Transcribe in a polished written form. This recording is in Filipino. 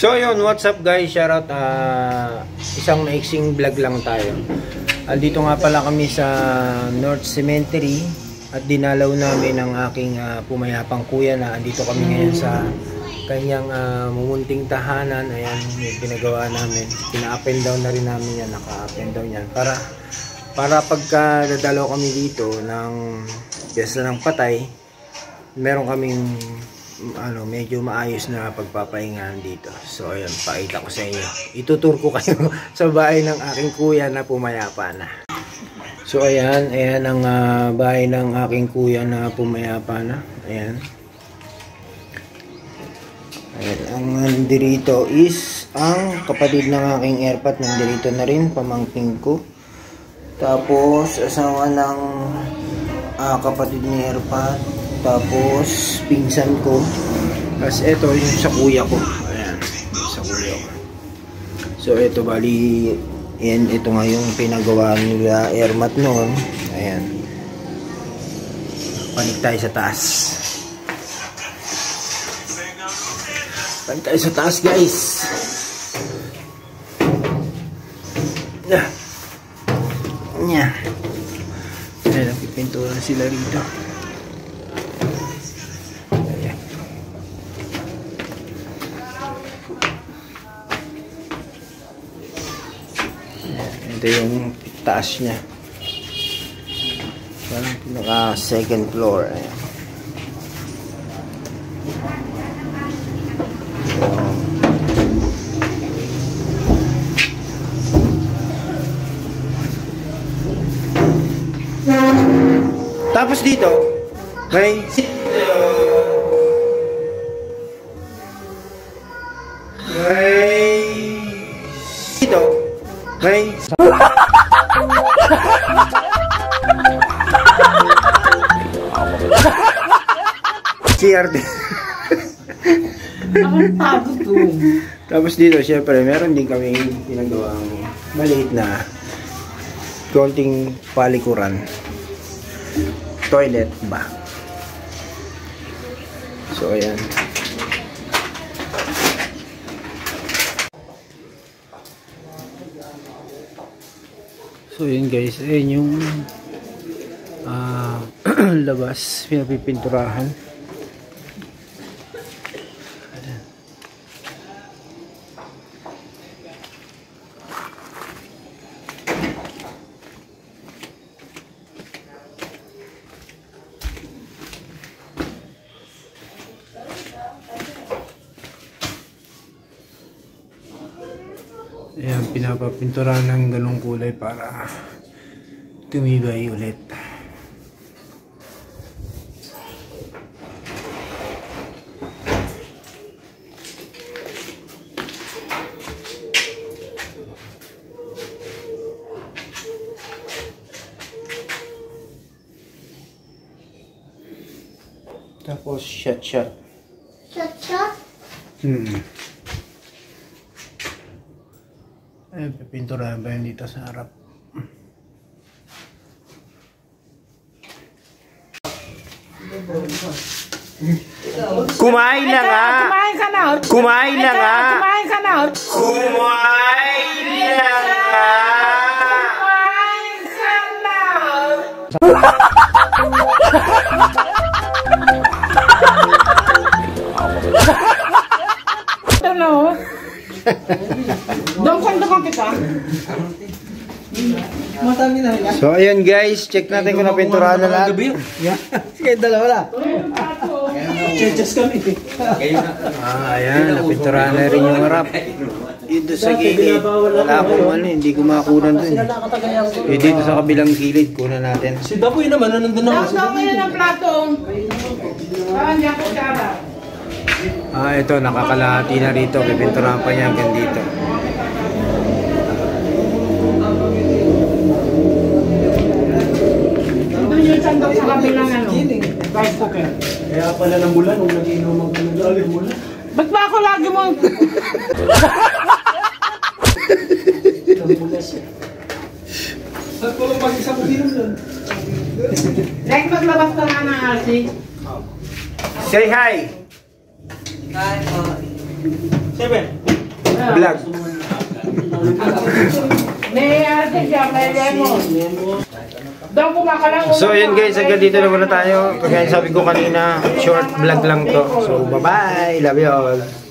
So yun, what's up guys, shoutout, isang maiksing vlog lang tayo. Andito nga pala kami sa North Cemetery at dinalaw namin ang aking pumayapang kuya na andito kami ngayon sa kanyang mumunting tahanan. Ayan, yung pinagawa namin, pina-up and down na rin namin yan, naka-up and down yan para pagka dadalaw kami dito ng piyesta ng patay, meron kaming medyo maayos na pagpapahingahan dito. So ayan, pakita ko sa inyo, itutur ko kayo sa bahay ng aking kuya na pumayapa na. So ayan ang bahay ng aking kuya na pumayapa na. Ayan, ang nandirito is ang kapatid ng aking airpat, nandirito na rin, pamangking ko. Tapos asawa ng kapatid ni airpat. Tapos pinsan ko. Tapos ito yung sa kuya ko. Ayan, sa kuya ko. So ito bali, ito nga yung pinagawa nila airmat noon. Ayan, panik tayo sa taas. Panik tayo sa taas guys. Ayan, nagpipintura sila rito. Ito yung taas niya, parang pinaka second floor. Ayan. Tapos dito may dito may CRT. Tapos dito syempre meron din kaming pinagawang maliit na konting palikuran, toilet ba. So ayan. So yun guys, ayun yung labas, pinapipinturahan. Ayan, pinapapinturahan ng ganong kulay para tumibay ulit. Tapos shot. Ayan, pipinturahan ba yun dito sa harap? Kumain na nga! Kumain ka na! Kumain na nga! Kumain ka na! Kumain na nga! Kumain ka na! Ito na o. Dongkong kita. So ayun guys, check natin kung napinturahan na lahat. Sige, dalawa na. Cheches kami. Ayan, napinturahan na rin yung harap. Dito sa gilid, wala akong hindi ko makakunan dun. Dito sa kabilang gilid, kunan natin. Si Dapoy naman, nandun naman. Dapoy ng platong. Diyan ko siya. Ito, nakakalahati na rito. Pipinturahan pa niya hanggang dito. Doon yung sandok sa kabilang rice cooker. Kaya pala ng bulan, nung nag-inom ang pinag-alit mula. Ba't ba ako lagi mo? At kung mag-isa ko din doon. Like maglabas ka nga ng RC. Say hi! Hi po. Vlog. May ate siya, may lemon. Daw kumakalang. So yun guys, hanggang dito na muna tayo. Kagaya sabi ko kanina, short vlog lang to. So bye bye, love you all.